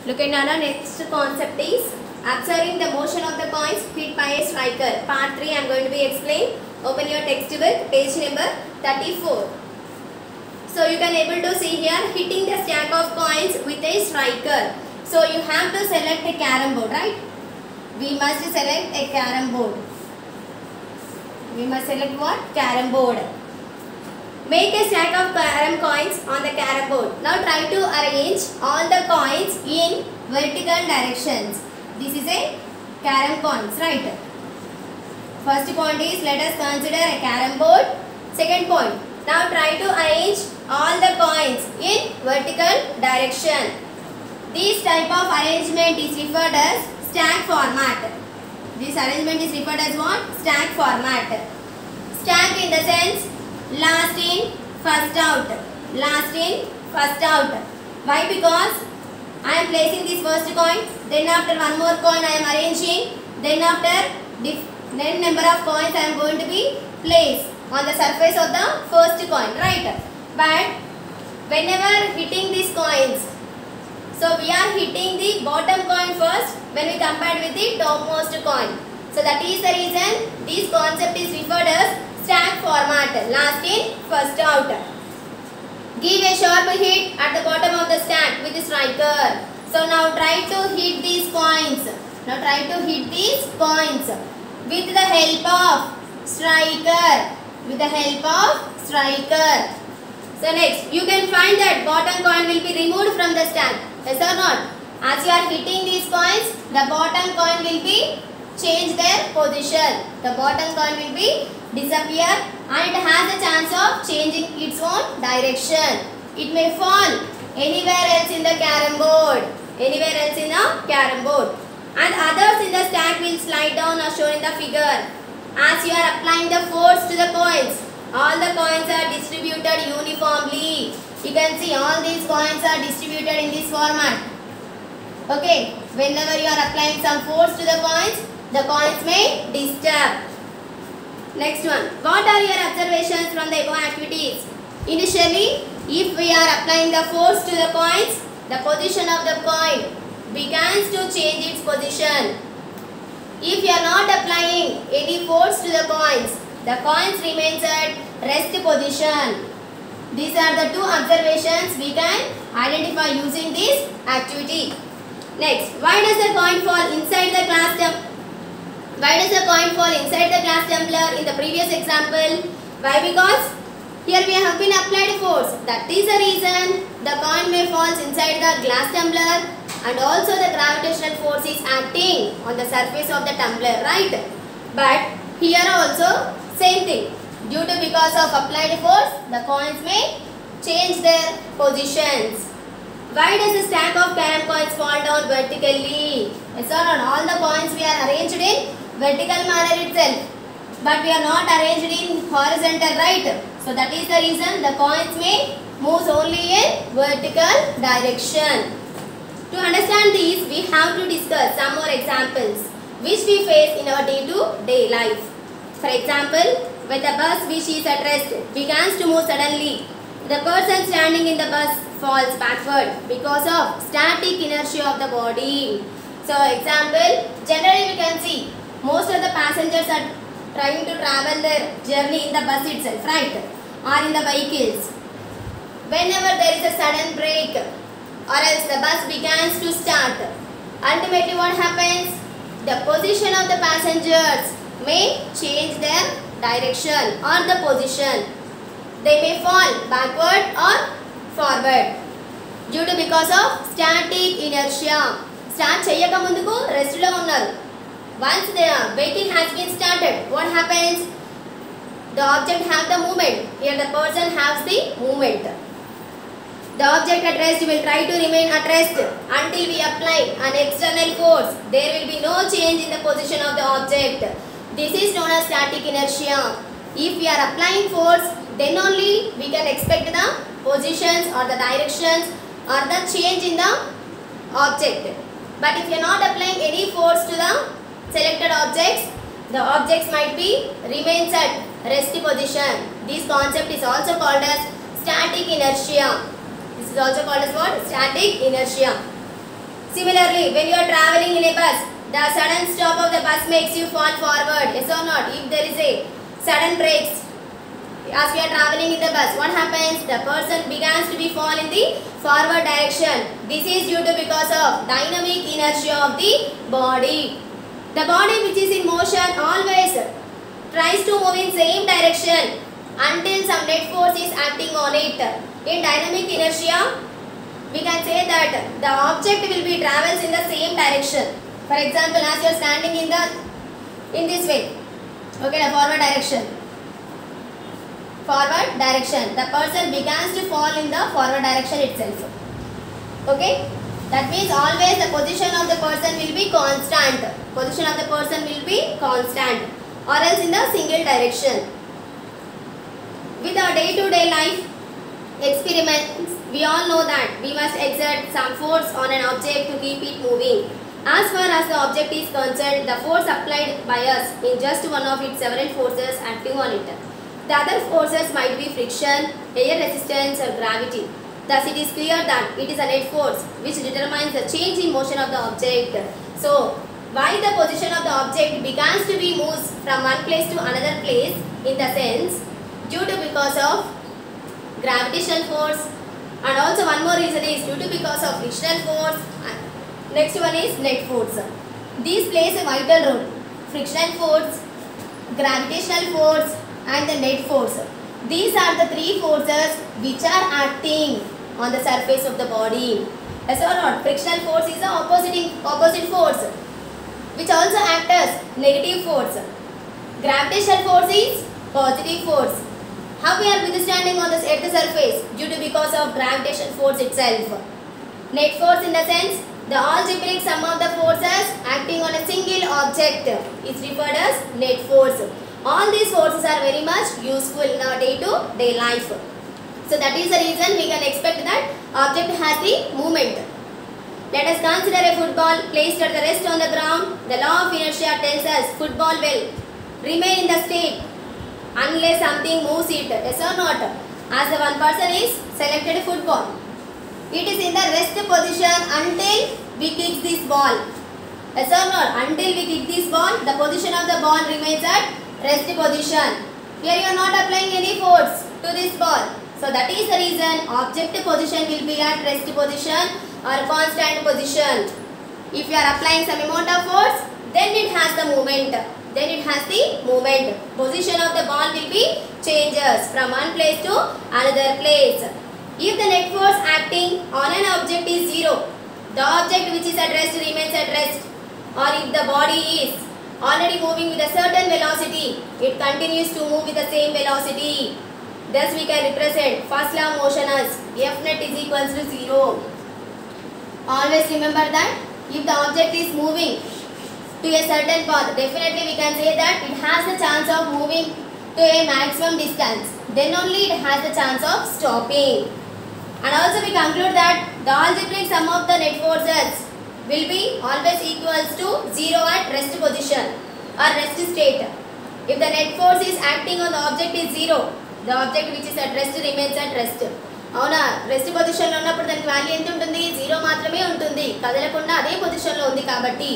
Look at our next concept is observing the motion of the coins hit by a striker. Part 3 I am going to be explain. Open your textbook, page number 34. So you can able to see here hitting the stack of coins with a striker. So you have to select a carom board, right? We must select a carom board. We must select what? Carom board. Make a stack of carom coins on the carom board. Now try to arrange all the coins in vertical directions. This is a carom coins, right? First point is, let us consider a carom board. Second point, now try to arrange all the coins in vertical direction. This type of arrangement is referred as stack format. This arrangement is referred as what? Stack format. Stack in the sense last in, first out. Last in, first out. Why? Because I am placing this first coin, then after one more coin I am arranging, then after then number of coins I am going to be placed on the surface of the first coin, right? But whenever hitting these coins, so we are hitting the bottom coin first when we compared with the topmost coin. So that is the reason this concept is referred as stack format, last in, first out. Give a sharp hit at the bottom of the stack with the striker. So now try to hit these coins. Now try to hit these coins with the help of striker. With the help of striker. So next, you can find that bottom coin will be removed from the stack. Yes or not? As you are hitting these coins, the bottom coin will be change their position. The bottom coin will be disappear and it has a chance of changing its own direction. It may fall anywhere else in the carom board. Anywhere else in the carom board. And others in the stack will slide down as shown in the figure. As you are applying the force to the coins, all the coins are distributed uniformly. You can see all these coins are distributed in this format. Okay, whenever you are applying some force to the coins may disturb. Next one, what are your observations from the above activities? Initially, if we are applying the force to the coins, the position of the coin begins to change its position. If you are not applying any force to the coins remains at rest position. These are the two observations we can identify using this activity. Next, why does the coin fall inside the glass tumbler? Why does the coin fall inside the glass tumbler in the previous example? Why? Because here we have been applied force. That is the reason the coin may fall inside the glass tumbler, and also the gravitational force is acting on the surface of the tumbler, right? But here also same thing. Because of applied force, the coins may change their positions. Why does the stack of carom coins fall down vertically? Yes or no? All the coins we are arranged in vertical manner itself. But we are not arranged in horizontal, right? So that is the reason the coins may move only in vertical direction. To understand these, we have to discuss some more examples which we face in our day-to-day life. For example, when the bus which is at rest begins to move suddenly, the person standing in the bus falls backward because of static inertia of the body. So example, generally we can see most of the passengers are trying to travel their journey in the bus itself, right? Or in the vehicles. Whenever there is a sudden break or else the bus begins to start, ultimately what happens? The position of the passengers may change their direction or the position. They may fall backward or forward because of static inertia. Start cheyaka munduku rest lo unnaru. Once the vehicle has been started, what happens? The object have the movement. Here the person has the movement. The object at rest will try to remain at rest until we apply an external force. There will be no change in the position of the object. This is known as static inertia. If we are applying force, then only we can expect the positions or the directions or the change in the object. But if you are not applying any force to the selected objects, the objects might be remains at rest position. This concept is also called as static inertia. This is also called as what? Static inertia. Similarly, when you are traveling in a bus, the sudden stop of the bus makes you fall forward. Yes or not? If there is a sudden brakes as we are traveling in the bus, what happens? The person begins to be fall in the forward direction. This is due to because of dynamic inertia of the body. The body which is in motion always tries to move in same direction until some net force is acting on it. In dynamic inertia, we can say that the object will be travels in the same direction. For example, as you are standing in this way, okay, the forward direction. Forward direction. The person begins to fall in the forward direction itself. Okay, that means always the position of the person will be constant. Position of the person will be constant, or else in the single direction. With our day-to-day life experiments, we all know that we must exert some force on an object to keep it moving. As far as the object is concerned, the force applied by us in just one of its several forces acting on it. The other forces might be friction, air resistance or gravity. Thus it is clear that it is a net force which determines the change in motion of the object. So, why the position of the object begins to be moved from one place to another place, in the sense due to because of gravitational force, and also one more reason is due to because of frictional force. Next one is net force. These plays a vital role. Frictional force, gravitational force and the net force. These are the three forces which are acting on the surface of the body. Yes or not? Frictional force is the opposite force which also acts as negative force. Gravitational force is positive force. How we are withstanding on this earth surface? Due to because of gravitational force itself. Net force in the sense the algebraic sum of the forces acting on a single object is referred as net force. All these forces are very much useful in our day-to-day life. So that is the reason we can expect that object has the movement. Let us consider a football placed at the rest on the ground. The law of inertia tells us football will remain in the state unless something moves it. Yes or not? As the one person is selected football, it is in the rest position until we kick this ball. Yes or not? Until we kick this ball, the position of the ball remains at rest position. Here you are not applying any force to this ball. So that is the reason object position will be at rest position or constant position. If you are applying some amount of force, then it has the movement. Then it has the movement. Position of the ball will be changes from one place to another place. If the net force acting on an object is zero, the object which is at rest remains at rest. Or if the body is already moving with a certain velocity, it continues to move with the same velocity. Thus we can represent first law of motion as F net is equals to 0. Always remember that if the object is moving to a certain path, definitely we can say that it has the chance of moving to a maximum distance. Then only it has the chance of stopping. And also we conclude that the algebraic sum of the net forces will be always equals to 0 at rest position or rest state. If the net force is acting on the object is 0, the object which is at rest remains at rest. అవునా, rest పొజిషన్లో ఉన్నప్పుడు దానికి value ఎంత ఉంటుంది? 0 మాత్రమే ఉంటుంది. కదలకుండా అదే పొజిషన్లో ఉంది కాబట్టి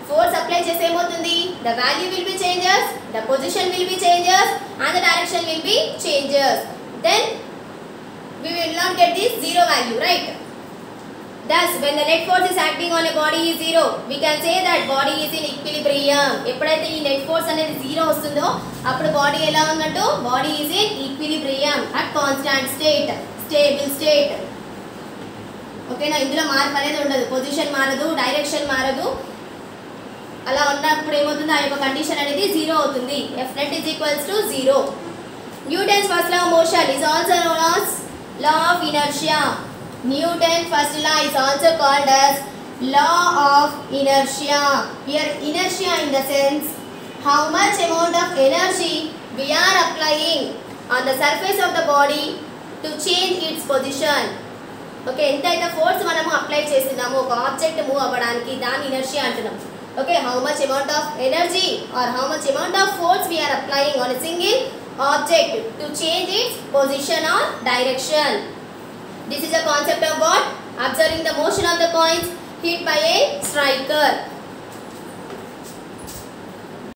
ఫోర్స్ అప్లై చేస్తే ఏమవుతుంది? The value will be changes, the position will be changes and the direction will be changes. Then we will not get this 0 value, right? Thus, when the net force is acting on a body is 0, we can say that body is in equilibrium. ఎప్పుడైతే ఈ net force అనేది 0 వస్తుందో అప్పుడు body ఎలా ఉన్నట్టు? Body is in equilibrium at constant state, stable state. ఓకేనా? ఇందులో మార్పు అనేది ఉండదు. పొజిషన్ మారదు, డైరెక్షన్ మారదు. అలా ఉన్నప్పుడు ఏమవుతుంది? ఆ యొక్క కండిషన్ అనేది 0 అవుతుంది. F net is equals to 0. Newton's first law of motion is also known as law of inertia. Newton's first law is also called as law of inertia. Here inertia in the sense how much amount of energy we are applying on the surface of the body to change its position. Okay, ఎంతైతే force మనము apply చేస్తున్నామో ఒక object move అవ్వడానికి దాన్ని inertia అంటున్నాం. Okay, how much amount of energy or how much amount of force we are applying on a single object to change its position or direction. This is a concept of what? Observing the motion of the coins hit by a striker.